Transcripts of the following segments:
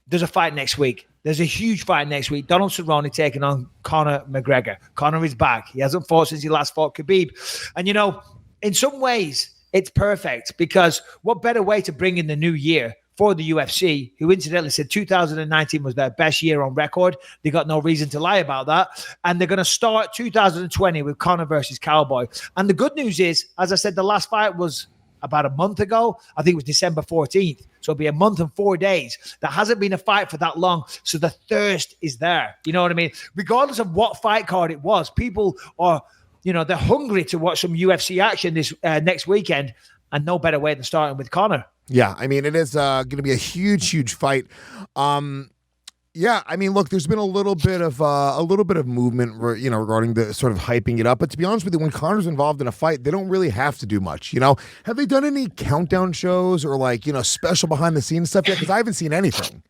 there's a fight next week. There's a huge fight next week. Donald Cerrone taking on Conor McGregor. Conor is back. He hasn't fought since he last fought Khabib. And, in some ways, it's perfect because what better way to bring in the new year for the UFC, who incidentally said 2019 was their best year on record. They got no reason to lie about that. And they're going to start 2020 with Conor versus Cowboy. And the good news is, as I said, the last fight was about a month ago. I think it was December 14th. So it'll be a month and 4 days. There hasn't been a fight for that long. So the thirst is there. You know what I mean? Regardless of what fight card it was, people are, they're hungry to watch some UFC action this next weekend. And no better way than starting with Conor. Yeah, I mean, it is going to be a huge, huge fight. Yeah, I mean, look, there's been a little bit of movement, regarding the sort of hyping it up. But to be honest with you, when Conor's involved in a fight, they don't really have to do much. Have they done any countdown shows or special behind the scenes stuff yet? Because I haven't seen anything.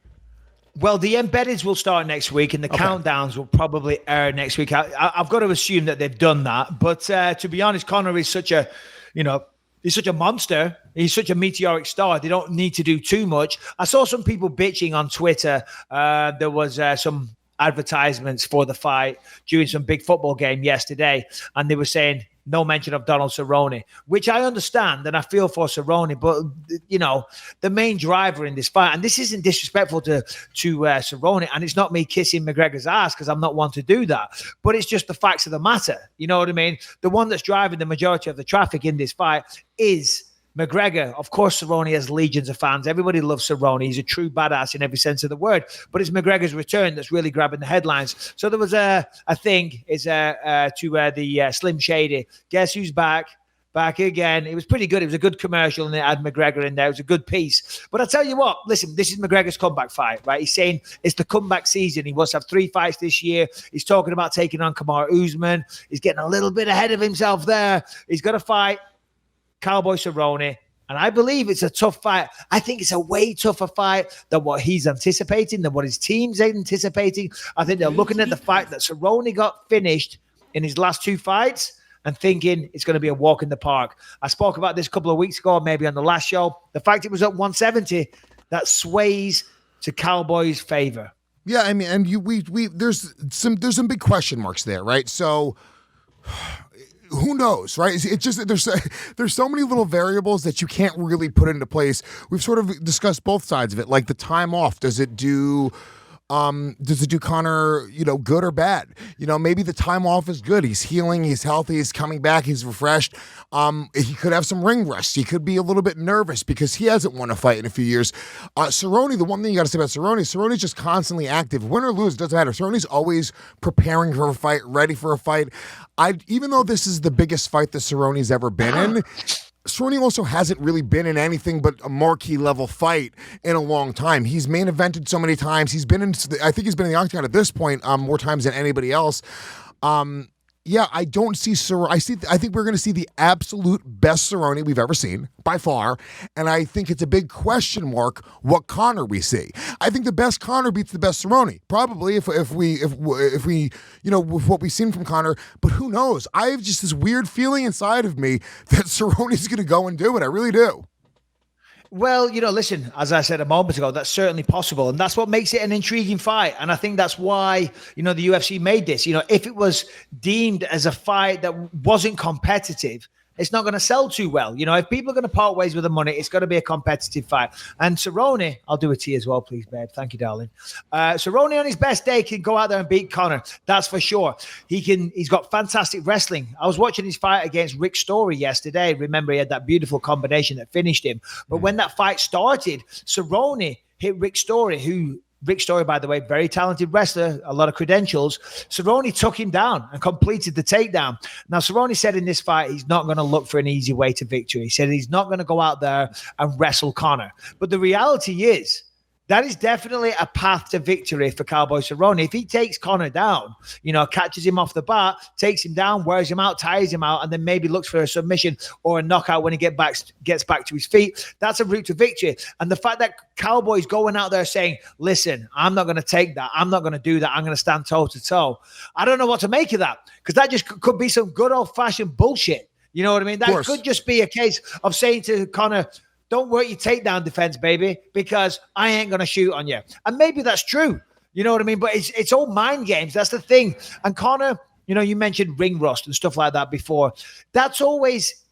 Well, the embeddeds will start next week, and the countdowns will probably air next week. I've got to assume that they've done that. But to be honest, Conor is such a, he's such a monster. He's such a meteoric star. They don't need to do too much. I saw some people bitching on Twitter. There was some advertisements for the fight during some big football game yesterday, and they were saying no mention of Donald Cerrone, which I understand, and I feel for Cerrone. But, the main driver in this fight, and this isn't disrespectful to Cerrone, and it's not me kissing McGregor's ass because I'm not one to do that, but it's just the facts of the matter. You know what I mean? The one that's driving the majority of the traffic in this fight is McGregor. Of course, Cerrone has legions of fans. Everybody loves Cerrone. He's a true badass in every sense of the word. But it's McGregor's return that's really grabbing the headlines. So there was a thing to the Slim Shady. Guess who's back? Back again. It was pretty good. It was a good commercial, and it had McGregor in there. It was a good piece. But I tell you what, listen, this is McGregor's comeback fight, right? He's saying it's the comeback season. He wants to have 3 fights this year. He's talking about taking on Kamaru Usman. He's getting a little bit ahead of himself there. He's got to fight Cowboy Cerrone, and I believe it's a tough fight. I think it's a way tougher fight than what he's anticipating, than what his team's anticipating. I think they're looking at the fact that Cerrone got finished in his last 2 fights and thinking it's going to be a walk in the park. I spoke about this a couple of weeks ago, maybe on the last show. The fact it was at 170, that sways to Cowboy's favor. Yeah, I mean, and there's some big question marks there, right? So who knows, right? It's just there's so many little variables that you can't really put into place. We've sort of discussed both sides of it, like the time off. Does it do Conor, good or bad? Maybe the time off is good. He's healing, he's healthy, he's coming back, he's refreshed. He could have some ring rust. He could be a little bit nervous because he hasn't won a fight in a few years. Cerrone, the one thing you got to say about Cerrone's just constantly active. Win or lose, doesn't matter. Cerrone's always preparing for a fight, ready for a fight. Even though this is the biggest fight that Cerrone's ever been in, Cerrone also hasn't really been in anything but a marquee level fight in a long time. He's main evented so many times. I think he's been in the octagon at this point more times than anybody else. Yeah, I don't see Cerrone. I think we're going to see the absolute best Cerrone we've ever seen by far, and I think it's a big question mark what Conor we see. I think the best Conor beats the best Cerrone, probably if we with what we've seen from Conor. But who knows? I have just this weird feeling inside of me that Cerrone's going to go and do it. I really do. Well, listen, as I said a moment ago, that's certainly possible. And that's what makes it an intriguing fight. And I think that's why, the UFC made this. If it was deemed as a fight that wasn't competitive, it's not going to sell too well. If people are going to part ways with the money, it's got to be a competitive fight. And Cerrone, I'll do a tea as well, please, babe. Thank you, darling. Cerrone on his best day can go out there and beat Conor. That's for sure. He's got fantastic wrestling. I was watching his fight against Rick Story yesterday. Remember, he had that beautiful combination that finished him. But when that fight started, Cerrone hit Rick Story, Rick Story, by the way, very talented wrestler, a lot of credentials. Cerrone took him down and completed the takedown. Now, Cerrone said in this fight, he's not going to look for an easy way to victory. He said he's not going to go out there and wrestle Conor. But the reality is, that is definitely a path to victory for Cowboy Cerrone. If he takes Conor down, catches him off the bat, takes him down, wears him out, tires him out, and then maybe looks for a submission or a knockout when he gets back to his feet, that's a route to victory. And the fact that Cowboy's going out there saying, listen, I'm not going to take that. I'm not going to do that. I'm going to stand toe-to-toe. I don't know what to make of that, because that just could be some good old-fashioned bullshit. You know what I mean? That could just be a case of saying to Conor, don't work your takedown defense, baby, because I ain't going to shoot on you. And maybe that's true. You know what I mean? But it's all mind games. That's the thing. And Conor, you mentioned ring rust and stuff like that before. That's always...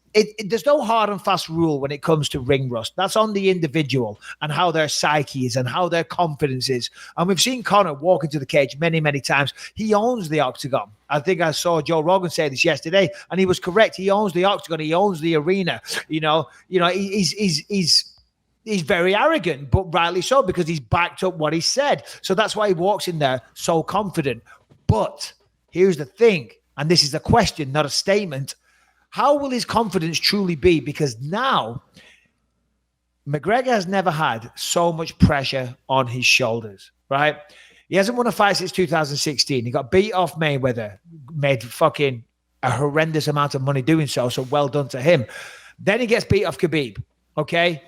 There's no hard and fast rule when it comes to ring rust. That's on the individual and how their psyche is and how their confidence is. And we've seen Conor walk into the cage many, many times. He owns the octagon. I think I saw Joe Rogan say this yesterday, and he was correct. He owns the octagon. He owns the arena. He's very arrogant, but rightly so, because he's backed up what he said. So that's why he walks in there so confident. But here's the thing, and this is a question, not a statement. How will his confidence truly be? Because now McGregor has never had so much pressure on his shoulders, right? He hasn't won a fight since 2016. He got beat off Mayweather, made fucking a horrendous amount of money doing so. So well done to him. Then he gets beat off Khabib. Okay.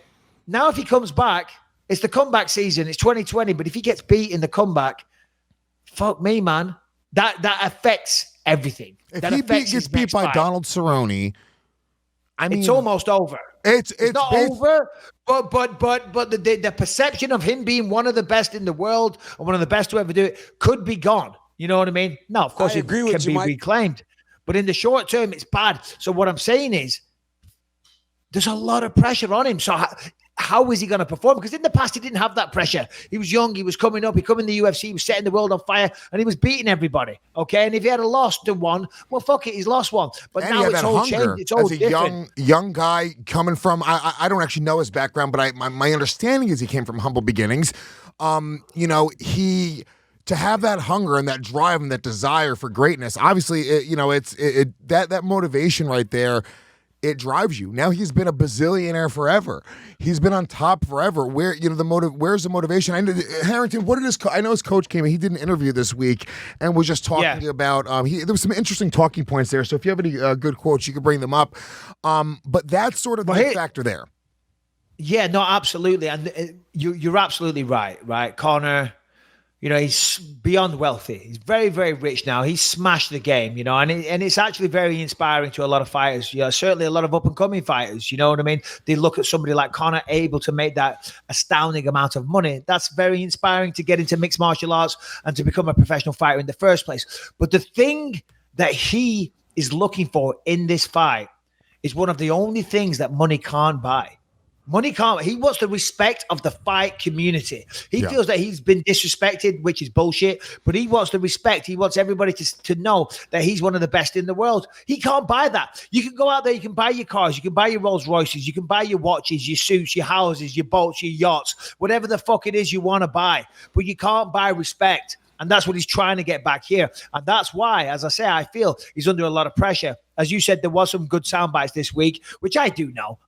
Now, if he comes back, it's the comeback season. It's 2020. But if he gets beat in the comeback, fuck me, man. That affects everything. If he gets beat by Donald Cerrone, I mean, it's almost over. It's not over, but the perception of him being one of the best in the world and one of the best to ever do it could be gone. You know what I mean? No, of course it can be reclaimed, but in the short term, it's bad. So what I'm saying is, there's a lot of pressure on him. So how is he going to perform? Because in the past, he didn't have that pressure. He was young. He was coming up. He come in the UFC. He was setting the world on fire, and he was beating everybody. Okay, and if he had lost to one, well, fuck it, he's lost one. But and now it's all changed. It's all different. Young guy coming from. I don't actually know his background, but my understanding is he came from humble beginnings. To have that hunger and that drive and that desire for greatness, obviously, that motivation right there. It drives you. Now he's been a bazillionaire forever. He's been on top forever. Where's the motivation? Harrington, what did I know his coach came in. He did an interview this week and was just talking about. There was some interesting talking points there. So if you have any good quotes, you can bring them up. But that's sort of the factor there. Yeah, no, absolutely, and you're absolutely right. Right, Conor. He's beyond wealthy. He's very, very rich now. He's smashed the game, and it's actually very inspiring to a lot of fighters. Certainly a lot of up-and-coming fighters, you know what I mean? They look at somebody like Conor able to make that astounding amount of money. That's very inspiring to get into mixed martial arts and to become a professional fighter in the first place. But the thing that he is looking for in this fight is one of the only things that money can't buy. Money can't. He wants the respect of the fight community. He feels that he's been disrespected, which is bullshit, but he wants the respect. He wants everybody to know that he's one of the best in the world. He can't buy that. You can go out there, you can buy your cars, you can buy your Rolls Royces, you can buy your watches, your suits, your houses, your boats, your yachts, whatever the fuck it is you want to buy, but you can't buy respect. And that's what he's trying to get back here. And that's why, as I say, I feel he's under a lot of pressure. As you said, there was some good sound bites this week, which I do know,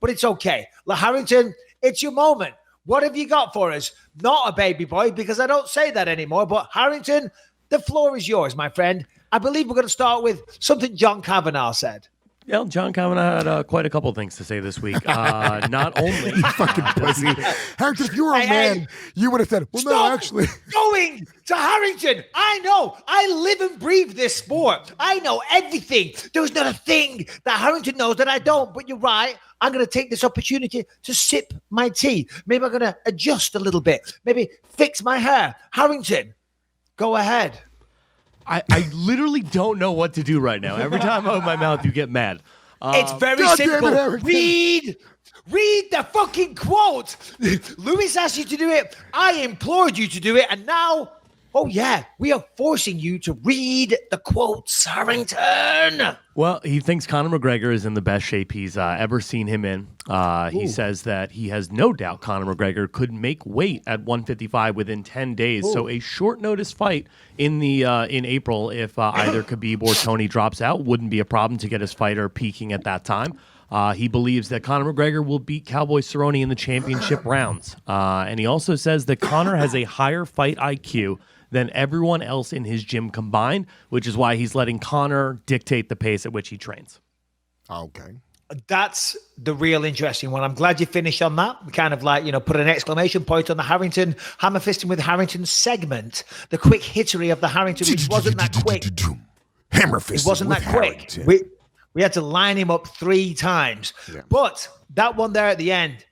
but it's okay. Harrington, it's your moment. What have you got for us? Not a baby boy, because I don't say that anymore. But Harrington, the floor is yours, my friend. I believe we're going to start with something John Kavanagh said. Yeah, John Kavanagh had quite a couple of things to say this week. Not only fucking pussy. Harrington, if you were a man, you would have said, well, stop no, actually. Going to Harrington. I know. I live and breathe this sport. I know everything. There's not a thing that Harrington knows that I don't. But you're right. I'm going to take this opportunity to sip my tea. Maybe I'm going to adjust a little bit. Maybe fix my hair. Harrington, go ahead. I literally don't know what to do right now. Every time I open my mouth, you get mad. It's very simple. Read the fucking quote. Lewis asked you to do it. I implored you to do it. And now, we are forcing you to read the quotes, Harrington. Well, he thinks Conor McGregor is in the best shape he's ever seen him in. He says that he has no doubt Conor McGregor could make weight at 155 within 10 days. Ooh. So a short notice fight in April, if either Khabib or Tony drops out, wouldn't be a problem to get his fighter peaking at that time. He believes that Conor McGregor will beat Cowboy Cerrone in the championship rounds. And he also says that Conor has a higher fight IQ than everyone else in his gym combined, which is why he's letting Conor dictate the pace at which he trains. Okay. That's the real interesting one. I'm glad you finished on that. We kind of put an exclamation point on the Harrington Hammer Fisting with Harrington segment, the quick hittery of the Harrington, which wasn't that quick. Hammer Fisting. It wasn't that quick. We had to line him up 3 times. Yeah. But that one there at the end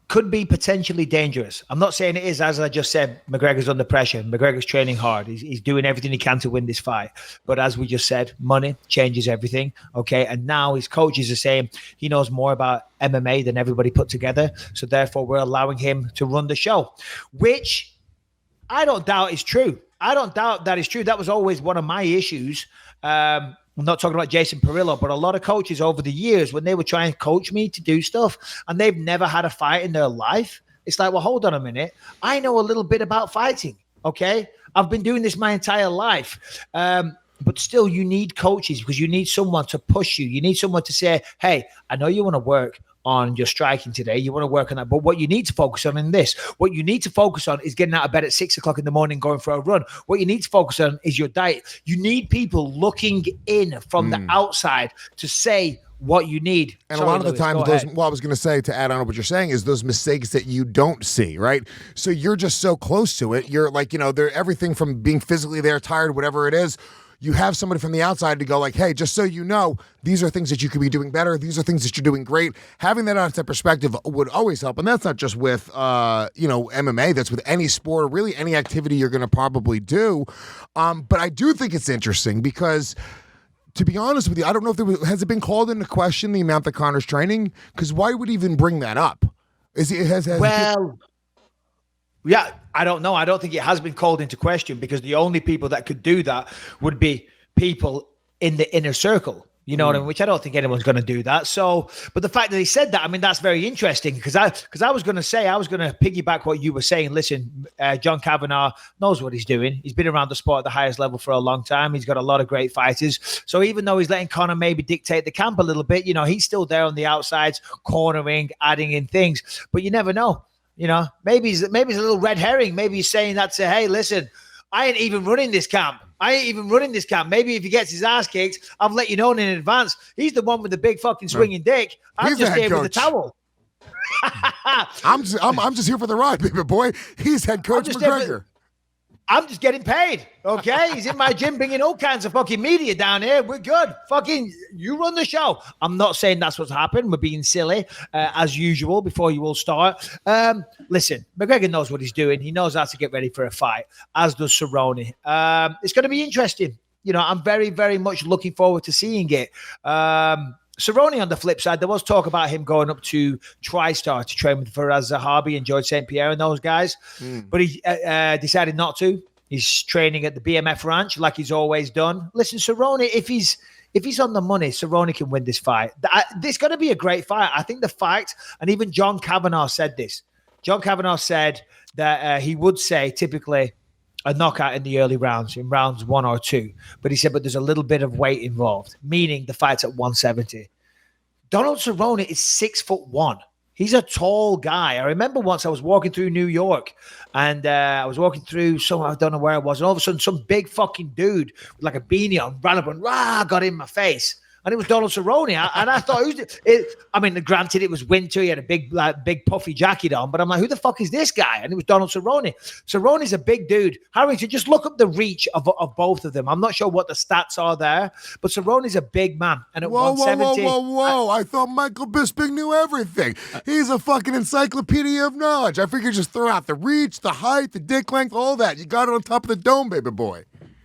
could be potentially dangerous. I'm not saying it is, as I just said, McGregor's under pressure. McGregor's training hard. He's doing everything he can to win this fight. But as we just said, money changes everything, okay? And now his coaches are saying he knows more about MMA than everybody put together. So therefore, we're allowing him to run the show, which I don't doubt is true. I don't doubt that is true. That was always one of my issues. I'm not talking about Jason Perillo, but a lot of coaches over the years, when they were trying to coach me to do stuff and they've never had a fight in their life, it's like, well, hold on a minute. I know a little bit about fighting, okay? I've been doing this my entire life. But still, you need coaches because you need someone to push you. You need someone to say, hey, I know you want to work on your striking today. You want to work on that. But what you need to focus on in this, what you need to focus on is getting out of bed at 6 o'clock in the morning, going for a run. What you need to focus on is your diet. You need people looking in from the outside to say what you need. And Sorry, a lot of the Lewis, times, I was going to say, to add on to what you're saying, is those mistakes that you don't see, right? So you're just so close to it. You're like, they're everything from being physically there, tired, whatever it is. You have somebody from the outside to go like, hey, just so you know, these are things that you could be doing better. These are things that you're doing great. Having that outside perspective would always help. And that's not just with, MMA. That's with any sport or really any activity you're going to probably do. But I do think it's interesting because, to be honest with you, I don't know if has it been called into question, the amount that Conor's training? Because why would he even bring that up? Yeah, I don't know. I don't think it has been called into question because the only people that could do that would be people in the inner circle. You know what I mean? Which I don't think anyone's going to do that. So, but the fact that he said that, I mean, that's very interesting because I was going to piggyback what you were saying. Listen, John Kavanagh knows what he's doing. He's been around the sport at the highest level for a long time. He's got a lot of great fighters. So even though he's letting Conor maybe dictate the camp a little bit, he's still there on the outsides, cornering, adding in things. But you never know. Maybe he's a little red herring. Maybe he's saying that to, hey, listen, I ain't even running this camp. Maybe if he gets his ass kicked, I'll let you know in advance. He's the one with the big fucking swinging dick. I'm just here with the towel. I'm just here for the ride, baby boy. He's head coach McGregor. I'm just getting paid, okay? He's in my gym bringing all kinds of fucking media down here. We're good. Fucking, you run the show. I'm not saying that's what's happened. We're being silly, as usual, before you all start. Listen, McGregor knows what he's doing. He knows how to get ready for a fight, as does Cerrone. It's going to be interesting. I'm very, very much looking forward to seeing it. Cerrone, on the flip side, there was talk about him going up to TriStar to train with Faraz Zahabi and George St. Pierre and those guys. But he decided not to. He's training at the BMF ranch like he's always done. Listen, Cerrone, if he's on the money, Cerrone can win this fight. It's going to be a great fight. I think the fight, and even John Kavanagh said this. John Kavanagh said that he would say typically a knockout in the early rounds, in rounds 1 or 2. But he said, but there's a little bit of weight involved, meaning the fight's at 170. Donald Cerrone is 6'1". He's a tall guy. I remember once I was walking through New York and I was walking through I don't know where it was. And all of a sudden, some big fucking dude with like a beanie on ran up and got in my face. And it was Donald Cerrone. And I thought, granted, it was winter. He had a big puffy jacket on. But I'm like, who the fuck is this guy? And it was Donald Cerrone. Cerrone's a big dude. Harrington, just look up the reach of both of them. I'm not sure what the stats are there. But Cerrone's a big man. And at 170... Whoa. I thought Michael Bisping knew everything. He's a fucking encyclopedia of knowledge. I figured just throw out the reach, the height, the dick length, all that. You got it on top of the dome, baby boy.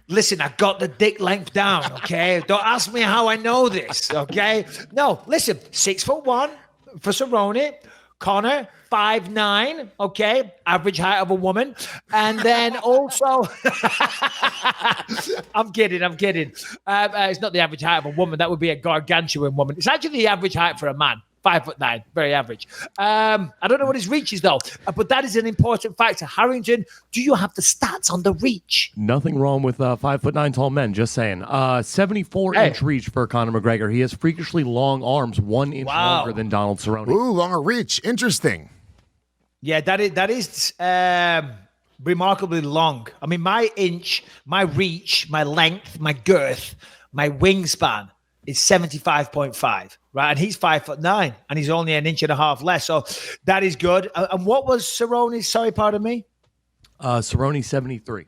Listen, I got the dick length down, okay? Don't ask me how I know this, okay? No, listen, 6'1" for Cerrone. Conor, 5'9", okay? Average height of a woman. And then also... I'm kidding. It's not the average height of a woman. That would be a gargantuan woman. It's actually the average height for a man. 5'9", very average. I don't know what his reach is though, but that is an important factor. Harrington, do you have the stats on the reach? Nothing wrong with 5'9" tall men. Just saying. 74-inch reach for Conor McGregor. He has freakishly long arms, 1 inch longer than Donald Cerrone. Ooh, longer reach. Interesting. Yeah, that is remarkably long. I mean, my inch, my reach, my length, my girth, my wingspan is 75.5, right? And he's 5'9", and he's only an inch and a half less. So that is good. And what was Cerrone's? Sorry, pardon me. Cerrone 73.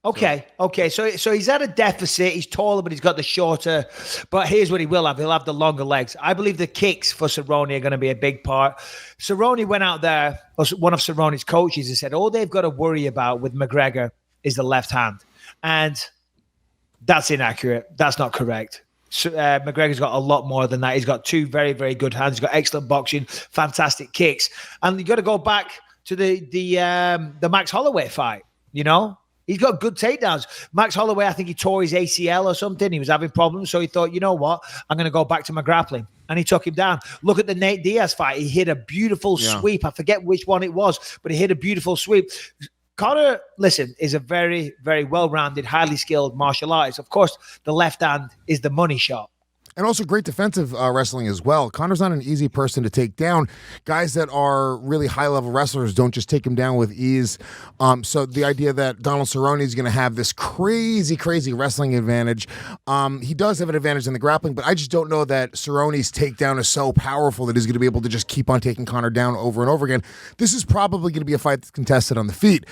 Okay. So he's at a deficit. He's taller, but he's got the shorter. But here's what he will have. He'll have the longer legs. I believe the kicks for Cerrone are going to be a big part. Cerrone went out there, one of Cerrone's coaches, and said, all they've got to worry about with McGregor is the left hand. And that's inaccurate. That's not correct. McGregor's got a lot more than that. He's got two very, very good hands. He's got excellent boxing, fantastic kicks. And you got to go back to the Max Holloway fight, He's got good takedowns. Max Holloway, I think he tore his ACL or something. He was having problems. So he thought, you know what? I'm going to go back to my grappling. And he took him down. Look at the Nate Diaz fight. He hit a beautiful sweep. I forget which one it was, but he hit a beautiful sweep. Conor, listen, is a very, very well-rounded, highly skilled martial artist. Of course, the left hand is the money shot. And also great defensive wrestling as well. Conor's not an easy person to take down. Guys that are really high-level wrestlers don't just take him down with ease. So the idea that Donald Cerrone is going to have this crazy, crazy wrestling advantage, he does have an advantage in the grappling, but I just don't know that Cerrone's takedown is so powerful that he's going to be able to just keep on taking Conor down over and over again. This is probably going to be a fight that's contested on the feet.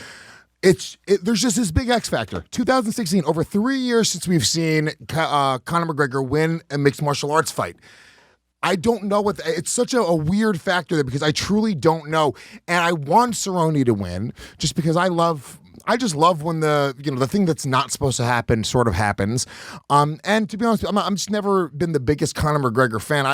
There's just this big X factor. 2016, over 3 years since we've seen Conor McGregor win a mixed martial arts fight. I don't know it's such a weird factor there because I truly don't know. And I want Cerrone to win just because I just love when the thing that's not supposed to happen sort of happens. And to be honest, I'm just never been the biggest Conor McGregor fan.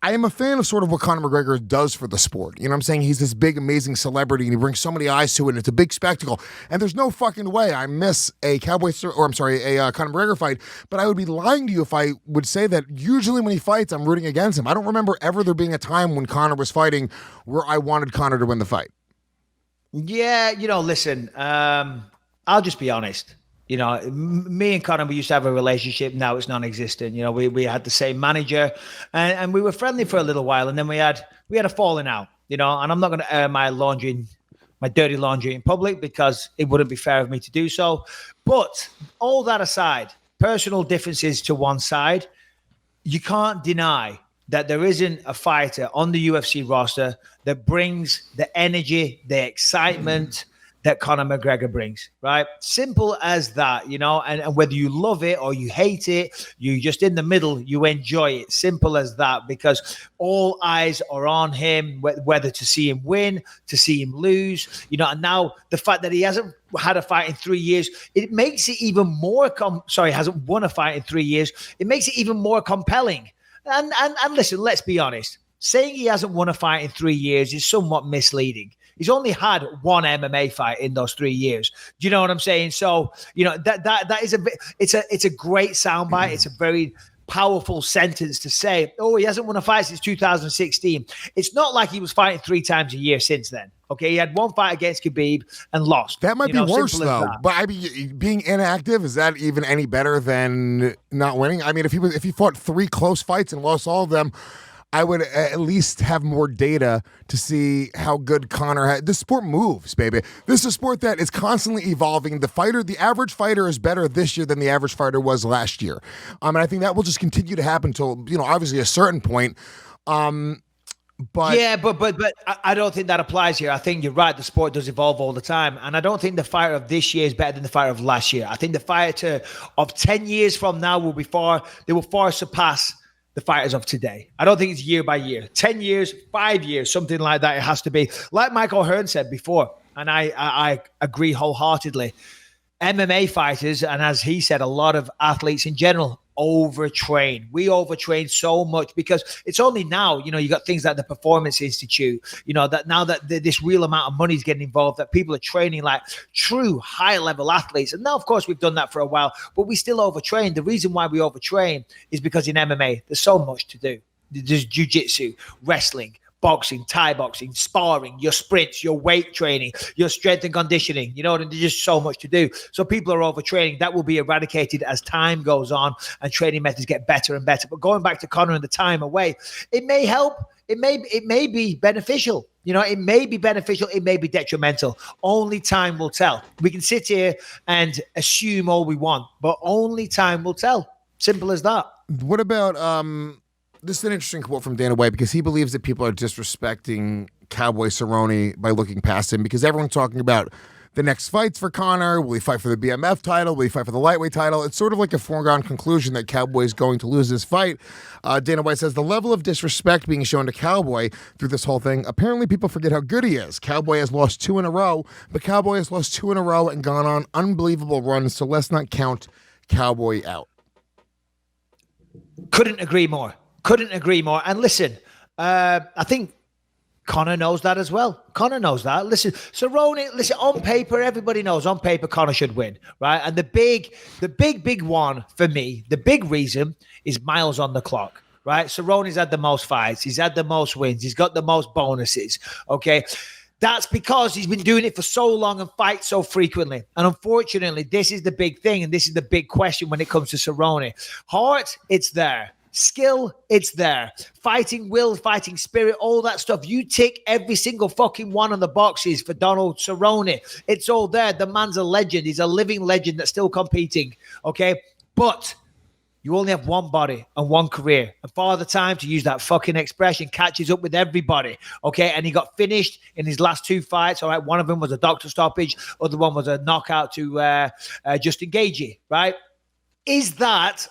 I am a fan of sort of what Conor McGregor does for the sport. You know what I'm saying? He's this big, amazing celebrity, and he brings so many eyes to it, and it's a big spectacle. And there's no fucking way I miss a Conor McGregor fight, but I would be lying to you if I would say that usually when he fights, I'm rooting against him. I don't remember ever there being a time when Conor was fighting where I wanted Conor to win the fight. Yeah, listen, I'll just be honest. Me and Conor, we used to have a relationship. Now it's non-existent. We had the same manager, and we were friendly for a little while, and then we had a falling out. And I'm not going to air my dirty laundry in public because it wouldn't be fair of me to do so. But all that aside, personal differences to one side, you can't deny that there isn't a fighter on the UFC roster that brings the energy, the excitement that Conor McGregor brings, right? Simple as that, and whether you love it or you hate it, you just in the middle, you enjoy it. Simple as that, because all eyes are on him, whether to see him win, to see him lose, and now the fact that he hasn't had a fight in 3 years, it makes it even more, hasn't won a fight in 3 years, it makes it even more compelling. And listen, let's be honest, saying he hasn't won a fight in 3 years is somewhat misleading. He's only had one MMA fight in those 3 years. Do you know what I'm saying? So, that is it's a great soundbite. It's a very powerful sentence to say, oh, he hasn't won a fight since 2016. It's not like he was fighting 3 times a year since then. Okay, he had one fight against Khabib and lost. That might be worse, though. But being inactive, is that even any better than not winning? I mean, if he fought 3 close fights and lost all of them, I would at least have more data to see how good Conor had. This sport moves, baby. This is a sport that is constantly evolving. The average fighter is better this year than the average fighter was last year. And I think that will just continue to happen until, obviously a certain point. But I don't think that applies here. I think you're right. The sport does evolve all the time. And I don't think the fighter of this year is better than the fighter of last year. I think the fighter of 10 years from now will far surpass the fighters of today. I don't think it's year by year. 10 years, 5 years, something like that. It has to be. Like Michael Hearn said before, and I agree wholeheartedly, MMA fighters, and as he said, a lot of athletes in general, overtrain. We overtrain so much because it's only now, you got things like the Performance Institute, that now that this real amount of money is getting involved, that people are training like true high-level athletes. And now, of course, we've done that for a while, but we still overtrain. The reason why we overtrain is because in MMA, there's so much to do. There's jiu-jitsu, wrestling, boxing, Thai boxing, sparring, your sprints, your weight training, your strength and conditioning. There's just so much to do. So people are overtraining. That will be eradicated as time goes on and training methods get better and better. But going back to Conor and the time away, it may help. It may be beneficial. It may be beneficial. It may be detrimental. Only time will tell. We can sit here and assume all we want, but only time will tell. Simple as that. What about this is an interesting quote from Dana White because he believes that people are disrespecting Cowboy Cerrone by looking past him because everyone's talking about the next fights for Conor? Will he fight for the BMF title? Will he fight for the lightweight title? It's sort of like a foregone conclusion that Cowboy is going to lose this fight. Dana White says the level of disrespect being shown to Cowboy through this whole thing, apparently people forget how good he is. Cowboy has lost 2 in a row, but Cowboy has lost 2 in a row and gone on unbelievable runs, so let's not count Cowboy out. Couldn't agree more. Couldn't agree more. And listen, I think Conor knows that as well. Conor knows that. Listen, Cerrone, listen, on paper, everybody knows on paper Conor should win, right? And the big one for me, the big reason is miles on the clock, right? Cerrone's had the most fights. He's had the most wins. He's got the most bonuses, okay? That's because he's been doing it for so long and fights so frequently. And unfortunately, this is the big thing, and this is the big question when it comes to Cerrone. Heart, it's there. Skill, it's there. Fighting will, fighting spirit, all that stuff. You tick every single fucking one of the boxes for Donald Cerrone. It's all there. The man's a legend. He's a living legend that's still competing, okay? But you only have one body and one career. And Father Time, to use that fucking expression, catches up with everybody, okay? And he got finished in his last 2 fights, all right? One of them was a doctor stoppage. Other one was a knockout to Justin Gaethje, right? Is that,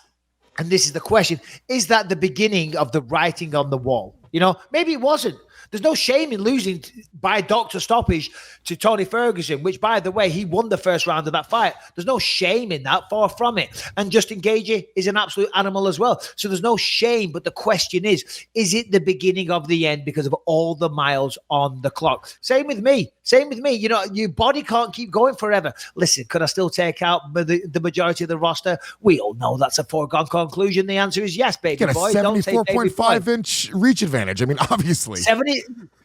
and this is the question, is that the beginning of the writing on the wall? You know, maybe it wasn't. There's no shame in losing by doctor stoppage to Tony Ferguson, which, by the way, he won the first round of that fight. There's no shame in that, far from it. And Justin Gaethje is an absolute animal as well. So there's no shame, but the question is it the beginning of the end because of all the miles on the clock? Same with me. You know, your body can't keep going forever. Listen, could I still take out the majority of the roster? We all know that's a foregone conclusion. The answer is yes, baby boy. Get a 74.5-inch reach advantage. I mean, obviously.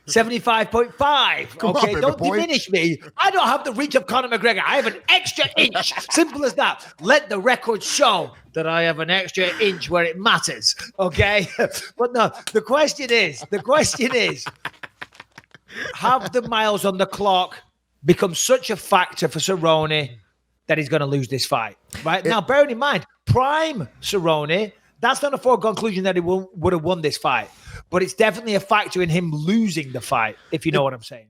75.5. Okay, don't diminish me. I don't have the reach of Conor McGregor. I have an extra inch. Simple as that. Let the record show that I have an extra inch where it matters. Okay? But no, the question is, have the miles on the clock become such a factor for Cerrone that he's going to lose this fight? Right? Now, bearing in mind, prime Cerrone, that's not a foregone conclusion that he would have won this fight. But it's definitely a factor in him losing the fight, if you know what I'm saying.